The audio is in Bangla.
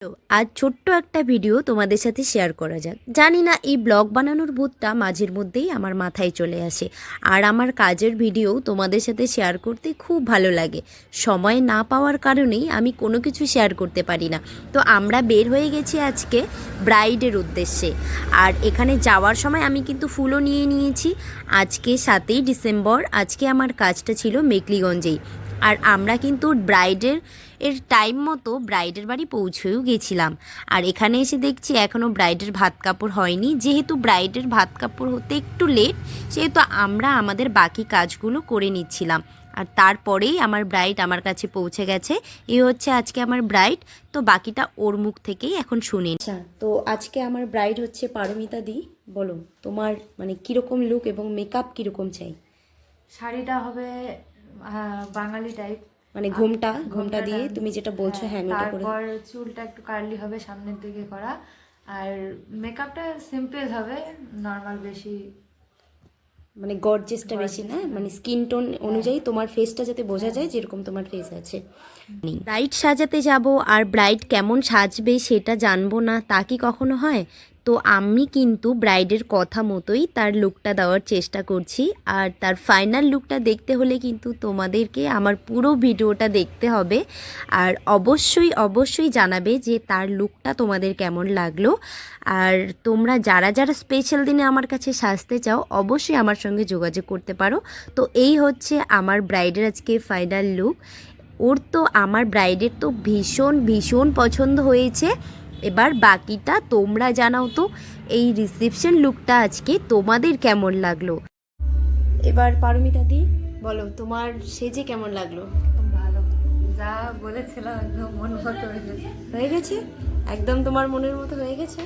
তো আজ ছোট্ট একটা ভিডিও তোমাদের সাথে শেয়ার করা যাক। জানি না এই ব্লগ বানানোর ভূতটা মাঝের মধ্যেই আমার মাথায় চলে আসে, আর আমার কাজের ভিডিও তোমাদের সাথে শেয়ার করতে খুব ভালো লাগে। সময় না পাওয়ার কারণেই আমি কোনো কিছু শেয়ার করতে পারি না। তো আমরা বের হয়ে গেছি আজকে ব্রাইডের উদ্দেশ্যে, আর এখানে যাওয়ার সময় আমি কিন্তু ফুলও নিয়ে নিয়েছি। আজকে 7ই ডিসেম্বর, আজকে আমার কাজটা ছিল মেকলিগঞ্জেই। আর আমরা কিন্তু ব্রাইডের টাইম মতো ব্রাইডের বাড়ি পৌঁছেও গেছিলাম। আর এখানে এসে দেখছি এখনও ব্রাইডের ভাত কাপড় হয়নি। যেহেতু ব্রাইডের ভাত কাপড় হতে একটু লেট, সেহেতু আমরা আমাদের বাকি কাজগুলো করে নিচ্ছিলাম। আর তারপরেই আমার ব্রাইড আমার কাছে পৌঁছে গেছে। এই হচ্ছে আজকে আমার ব্রাইড। তো বাকিটা ওর মুখ থেকেই এখন শুনি। আচ্ছা, তো আজকে আমার ব্রাইড হচ্ছে পারমিতা দি। বলো তোমার মানে কীরকম লুক এবং মেকআপ কীরকম চাই? শাড়িটা হবে বাঙালি টাইপ, মানে ঘোমটা দিয়ে তুমি যেটা বলছো, হ্যাঁ আমি এটা করে। তারপর চুলটা একটু কার্লি হবে সামনের দিকে করা, আর মেকআপটা সিম্পল হবে, নর্মাল বেশি মানে গর্জেসটা বেশি না, মানে স্কিন টোন অনুযায়ী তোমার ফেসটা যাতে বোঝা যায় যেরকম তোমার ফেস আছে। ব্রাইড সাজাতে যাব আর ব্রাইড কেমন সাজবে সেটা জানবো না, তা কি কখনো হয়? তো আমি কিন্তু ব্রাইডের কথা মতোই তার লুকটা দেওয়ার চেষ্টা করছি। আর তার ফাইনাল লুকটা দেখতে হলে কিন্তু তোমাদেরকে আমার পুরো ভিডিওটা দেখতে হবে। আর অবশ্যই অবশ্যই জানাবে যে তার লুকটা তোমাদের কেমন লাগলো। আর তোমরা যারা যারা স্পেশাল দিনে আমার কাছে সাজতে চাও অবশ্যই আমার সঙ্গে যোগাযোগ করতে পারো। তো এই হচ্ছে আমার ব্রাইডের আজকে ফাইনাল লুক। ওর তো আমার ব্রাইডের তো ভীষণ ভীষণ পছন্দ হয়েছে। এবার বাকিটা তোমরা জানাও তো এই রিসেপশন লুকটা আজকে তোমাদের কেমন লাগলো। এবার পারমিতা দি বলো তোমার সেজে কেমন লাগলো? ভালো, যা বলেছিলাম একদম মন মতো হয়ে গেছে। হয়ে গেছে? একদম তোমার মনের মতো হয়ে গেছে?